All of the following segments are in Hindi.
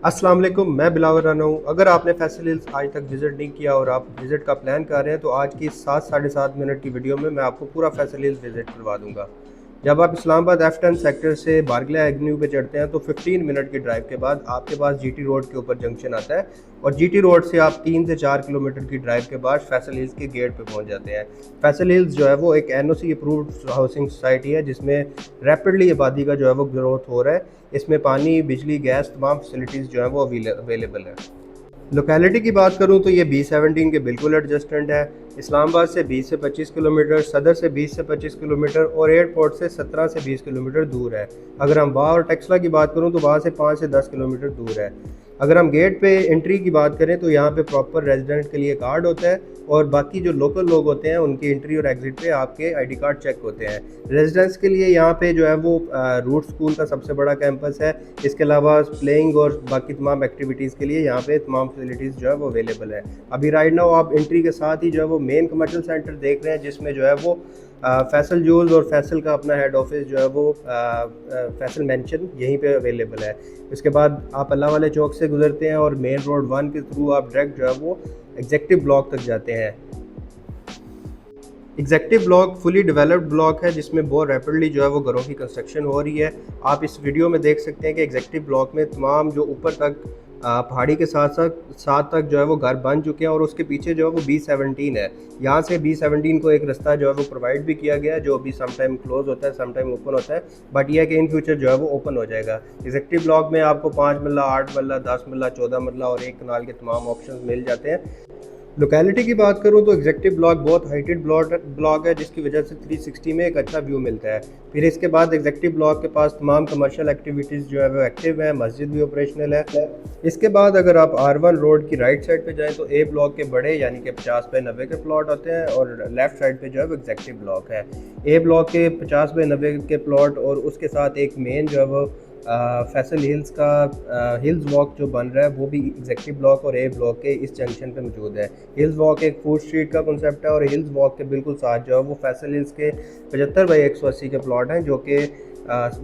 अस्सलाम वालेकुम, मैं बिलावल राना हूँ। अगर आपने फैसल हिल्स आज तक विज़िट नहीं किया और आप विज़िट का प्लान कर रहे हैं तो आज की 7 साढ़े 7 मिनट की वीडियो में मैं आपको पूरा फैसल हिल्स विज़िट करवा दूँगा। जब आप इस्लामाबाद F10 सेक्टर से बारगला एवेन्यू पे चढ़ते हैं तो 15 मिनट की ड्राइव के बाद आपके पास जीटी रोड के ऊपर जंक्शन आता है और जीटी रोड से आप 3 से 4 किलोमीटर की ड्राइव के बाद फैसल हिल्स के गेट पे पहुंच जाते हैं। फैसल हिल्स जो है वो एक एनओसी अप्रूव्ड हाउसिंग सोसाइटी है जिसमें रैपिडली आबादी का जो है वो ग्रोथ हो रहा है। इसमें पानी, बिजली, गैस तमाम फैसिलिटीज़ जो है वो अवेलेबल है। लोकेलिटी की बात करूं तो ये B17 के बिल्कुल एडजस्टेंट है। इस्लामाबाद से 20 से 25 किलोमीटर, सदर से 20 से 25 किलोमीटर और एयरपोर्ट से 17 से 20 किलोमीटर दूर है। अगर हम वाह और टेक्सला की बात करूं तो वहाँ से 5 से 10 किलोमीटर दूर है। अगर हम गेट पे एंट्री की बात करें तो यहाँ पे प्रॉपर रेजिडेंट के लिए कार्ड होता है और बाकी जो लोकल लोग होते हैं उनकी एंट्री और एग्जिट पे आपके आईडी कार्ड चेक होते हैं। रेजिडेंट्स के लिए यहाँ पे जो है वो रूट स्कूल का सबसे बड़ा कैंपस है। इसके अलावा प्लेइंग और बाकी तमाम एक्टिविटीज़ के लिए यहाँ पे तमाम फैसिलिटीज़ जो है वो अवेलेबल है। अभी राइट नाउ आप एंट्री के साथ ही जो है वो मेन कमर्शियल सेंटर देख रहे हैं जिसमें जो है वो फैसल जूल्स और फैसल का अपना हेड ऑफिस जो है वो फैसल मेंशन यहीं पे अवेलेबल है। इसके बाद आप अल्लाह वाले चौक से गुजरते हैं और मेन रोड 1 के थ्रू आप डायरेक्ट जो है वो एग्जेक्टिव ब्लॉक तक जाते हैं। Executive block fully developed block है जिसमें बहुत रैपिडली जो है वो घरों की कंस्ट्रक्शन हो रही है। आप इस वीडियो में देख सकते हैं कि एग्जेक्टिव ब्लॉक में तमाम जो ऊपर तक पहाड़ी के साथ साथ साथ तक जो है वो घर बन चुके हैं और उसके पीछे जो है वो B17 है। यहाँ से B17 को एक रास्ता जो है वो प्रोवाइड भी किया गया है जो अभी समटाइम क्लोज होता है, समटाइम ओपन होता है, बट यह है कि इन फ्यूचर जो है वो ओपन हो जाएगा। एग्जेक्टिव ब्लॉक में आपको 5 मरला, 8 मरला, 10 मरला, 14 मरला और 1 कनाल के तमाम ऑप्शन मिल जाते हैं। लोकेलिटी की बात करूं तो एग्जेक्टिव ब्लॉक बहुत हाइटेड ब्लॉक है जिसकी वजह से 360 में एक अच्छा व्यू मिलता है। फिर इसके बाद एग्जेक्टिव ब्लॉक के पास तमाम कमर्शियल एक्टिविटीज़ जो है वो एक्टिव है, मस्जिद भी ऑपरेशनल है। इसके बाद अगर आप R1 रोड की राइट साइड पे जाएं तो ए ब्लॉक के बड़े यानी कि 50 बाई 90 के प्लॉट होते हैं और लेफ्ट साइड पे जो है वो एग्जेक्टिव ब्लॉक है। ए ब्लॉक के 50 बाई 90 के प्लॉट और उसके साथ एक मेन जो है वो फैसल हिल्स का हिल्स वॉक जो बन रहा है वो भी एग्जेक्टिव ब्लॉक और ए ब्लॉक के इस जंक्शन पे मौजूद है। हिल्स वॉक एक फूड स्ट्रीट का कॉन्सेप्ट है और हिल्स वॉक के बिल्कुल साथ जो है वो फैसल हिल्स के 75 बाई 180 के प्लॉट हैं जो कि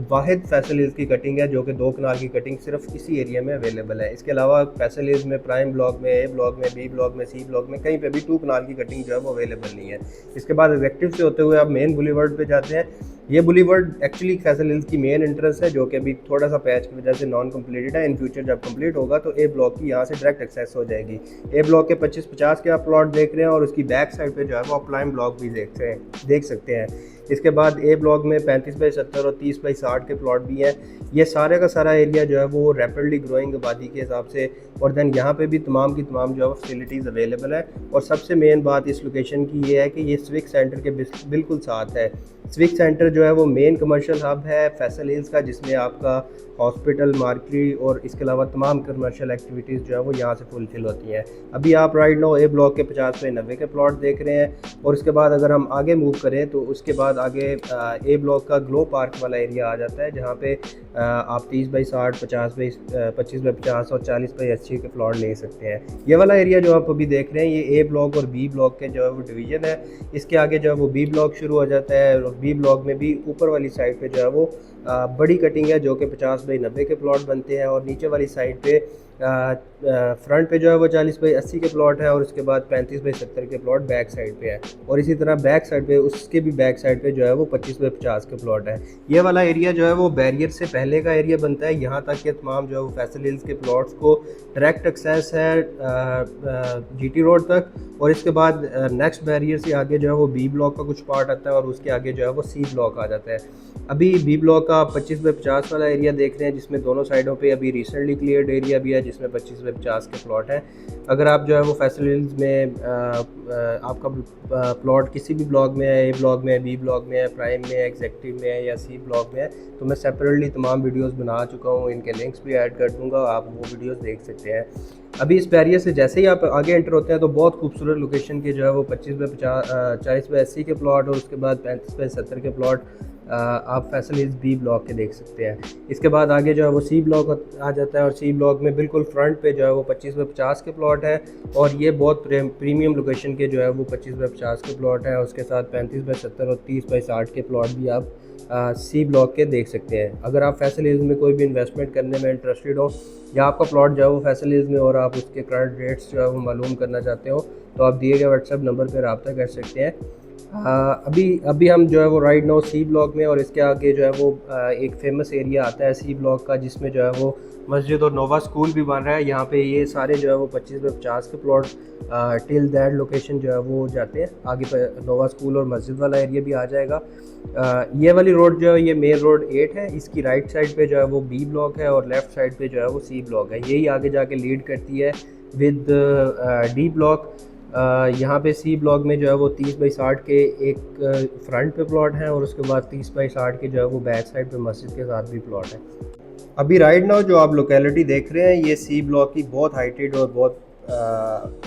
वाहिद फैसल हिल्स की कटिंग है जो कि 2 कनाल की कटिंग सिर्फ इसी एरिया में अवेलेबल है। इसके अलावा फैसल हिल्स में प्राइम ब्लॉक में, ए ब्लॉक में, बी ब्लॉक में, सी ब्लॉक में कहीं पे भी 2 कनाल की कटिंग जो है वो अवेलेबल नहीं है। इसके बाद एग्जेक्टिव से होते हुए आप मेन बुलीवर्ड पे जाते हैं। ये बुलीवर्ड एक्चुअली फैसल हिल्स की मेन एंट्रेंस है जो कि अभी थोड़ा सा पैच की वजह से नॉन कम्प्लीटेड है। इन फ्यूचर जब कंप्लीट होगा तो ए ब्लॉक की यहाँ से डायरेक्ट एक्सेस हो जाएगी। ए ब्लॉक के 25-50 के आप प्लॉट देख रहे हैं और उसकी बैक साइड पे जो है वो आप प्राइम ब्लॉक भी देख सकते हैं। इसके बाद ए ब्लॉक में 35 बाई 70 और 30 बाई 60 के प्लॉट भी हैं। ये सारे का सारा एरिया जो है वो रैपिडली ग्रोइंग आबादी के हिसाब से और देन यहाँ पे भी तमाम की तमाम जो है फैसिलिटीज़ अवेलेबल है। और सबसे मेन बात इस लोकेशन की ये है कि ये स्विक सेंटर के बिल्कुल साथ है। स्विक सेंटर जो है वो मेन कमर्शियल हब है फैसल हिल्स का जिसमें आपका हॉस्पिटल, मार्केट और इसके अलावा तमाम कमर्शियल एक्टिविटीज़ जो है वो यहाँ से फुलफिल होती हैं। अभी आप राइट नाउ ए ब्लॉक के 50 बाई 90 के प्लॉट देख रहे हैं और उसके बाद अगर हम आगे मूव करें तो उसके बाद आगे ए ब्लॉक का ग्लो पार्क वाला एरिया आ जाता है जहाँ पे आप 30 बाई 60, 50 बाई 25 बाई 50 और 40 बाई 80 के प्लॉट ले सकते हैं। ये वाला एरिया जो आप अभी देख रहे हैं ये ए ब्लॉक और बी ब्लॉक के जो है वो डिवीज़न है। इसके आगे जो है वो बी ब्लॉक शुरू हो जाता है और बी ब्लॉक में भी ऊपर वाली साइड पे जो है वो बड़ी कटिंग है जो कि 50 बाई 90 के प्लॉट बनते हैं और नीचे वाली साइड पे फ्रंट पे जो है वो 40 बाई 80 के प्लॉट है और उसके बाद 35 बाई 70 के प्लॉट बैक साइड पे है और इसी तरह बैक साइड पे उसके भी बैक साइड पे जो है वो 25 बाई 50 के प्लॉट है। ये वाला एरिया जो है वो बैरियर से पहले का एरिया बनता है। यहाँ तक के तमाम जो है वो फैसल हिल्स के प्लॉट्स को डायरेक्ट एक्सेस है जीटी रोड तक और इसके बाद नेक्स्ट बैरियर से आगे जो है वो बी ब्लॉक का कुछ पार्ट आता है और उसके आगे जो है वो सी ब्लॉक आ जाता है। अभी बी ब्लॉक का 25 बाई 50 वाला एरिया देख रहे हैं जिसमें दोनों साइडों पे अभी रिसेंटली क्लियर्ड एरिया भी है जिसमें 25 बाई 50 के प्लॉट हैं। अगर आप जो है वो फैसल हिल्स में आपका प्लॉट किसी भी ब्लॉक में है, ए ब्लॉक में है, बी ब्लॉक में है, प्राइम में है, एग्जेक्टिव में है या सी ब्लॉक में है तो मैं सेपरेटली तमाम वीडियोस बना चुका हूँ, इनके लिंक्स भी ऐड कर दूँगा, आप वो वीडियोस देख सकते हैं। अभी इस बैरियर से जैसे ही आप आगे एंटर होते हैं तो बहुत खूबसूरत लोकेशन के जो है वो 25 बाई 50, 40 बाई 80 के प्लॉट और उसके बाद 35 बाई 70 के प्लॉट आप फैसल हिल्स बी ब्लॉक के देख सकते हैं। इसके बाद आगे जो है वो सी ब्लॉक आ जाता है और सी ब्लॉक में बिल्कुल फ्रंट पे जो है वो 25 बाई 50 के प्लॉट है और ये बहुत प्रीमियम लोकेशन के जो है वो 25 बाई 50 के प्लॉट है। उसके साथ 35 बाई 70 और 30 बाई 60 के प्लॉट भी आप सी ब्लॉक के देख सकते हैं। अगर आप फैसल हिल्स में कोई भी इन्वेस्टमेंट करने में इंटरेस्टेड हो या आपका प्लॉट जो है वो फैसल हिल्स में और आप उसके करंट रेट्स जो है वो मालूम करना चाहते हो तो आप दिए गए व्हाट्सएप नंबर पर रब्ता कर सकते हैं। अभी हम जो है वो राइट नाउ सी ब्लॉक में, और इसके आगे जो है वो एक फेमस एरिया आता है सी ब्लॉक का जिसमें जो है वो मस्जिद और नोवा स्कूल भी बन रहा है। यहाँ पे ये सारे जो है वो 25 बाई 50 के प्लॉट टिल दैट लोकेशन जो है वो जाते हैं। आगे पर नोवा स्कूल और मस्जिद वाला एरिया भी आ जाएगा। ये वाली रोड जो है ये मेन रोड 8 है, इसकी राइट साइड पे जो है वो बी ब्लॉक है और लेफ़्ट साइड पे जो है वो सी ब्लॉक है। यही आगे जाके लीड करती है विद डी ब्लॉक। यहाँ पे सी ब्लॉक में जो है वो 30 बाई 60 के एक फ्रंट पे प्लॉट हैं और उसके बाद 30 बाई 60 के जो है वो बैक साइड पे मस्जिद के साथ भी प्लॉट है। अभी राइट नाउ जो आप लोकेलिटी देख रहे हैं ये सी ब्लॉक की बहुत हाइटेड और बहुत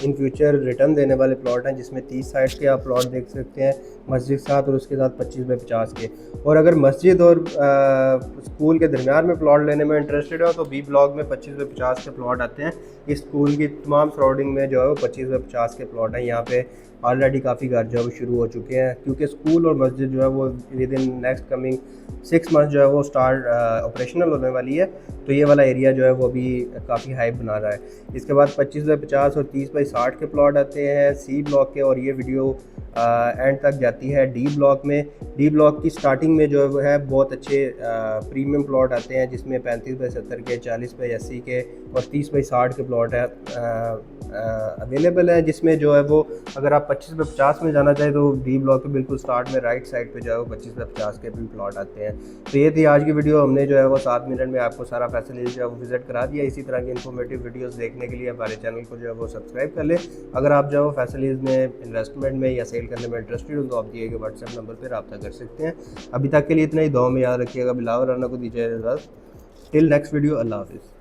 इन फ्यूचर रिटर्न देने वाले प्लॉट हैं, जिसमें 30 साइड के आप प्लॉट देख सकते हैं मस्जिद के साथ और उसके साथ 25 बाई 50 के। और अगर मस्जिद और स्कूल के दरमियान में प्लॉट लेने में इंटरेस्टेड हो तो बी ब्लॉक में 25 बाई 50 के प्लॉट आते हैं। इस स्कूल की तमाम सराउंडिंग में जो है वो 25 बाई 50 के प्लॉट हैं। यहाँ पे ऑलरेडी काफ़ी घर जो है वो शुरू हो चुके हैं, क्योंकि स्कूल और मस्जिद जो है वो with in next coming 6 month जो है वो स्टार्ट ऑपरेशनल होने वाली है। तो ये वाला एरिया जो है वो अभी काफ़ी हाइप बना रहा है। इसके बाद 25 बाई 50 और 30 बाई 60 के प्लॉट आते हैं सी ब्लॉक के, और ये वीडियो एंड तक जाती है डी ब्लॉक में। डी ब्लॉक की स्टार्टिंग में जो है बहुत अच्छे प्रीमियम प्लॉट आते हैं, जिसमें 35 बाई 70 के, 40 बाई 80 के और 30 बाई 60 के प्लॉट है अवेलेबल है। जिसमें जो है वो अगर आप 25 बाई 50 में जाना चाहें तो डी ब्लॉक के बिल्कुल स्टार्ट में राइट साइड पे जो है वो 25 बाई 50 के भी प्लॉट आते हैं। तो ये थी आज की वीडियो। हमने जो है वो 7 मिनट में आपको सारा फैसल हिल्स जो है वो विजिट करा दिया। इसी तरह की इन्फॉर्मेटिव वीडियोस देखने के लिए हमारे चैनल को जो है वो सब्सक्राइब कर लें। अगर आप जो है वो फैसल हिल्स में इन्वेस्टमेंट में या सेल करने में इंटरेस्टेड हो तो आप दिए गए व्हाट्सएप नंबर पर रब्ता कर सकते हैं। अभी तक के लिए इतना ही। दुआ में याद रखिएगा। बिलावल राना को दीजिए इजाज़त। टिल नेक्स्ट वीडियो, अल्लाह हाफिज़।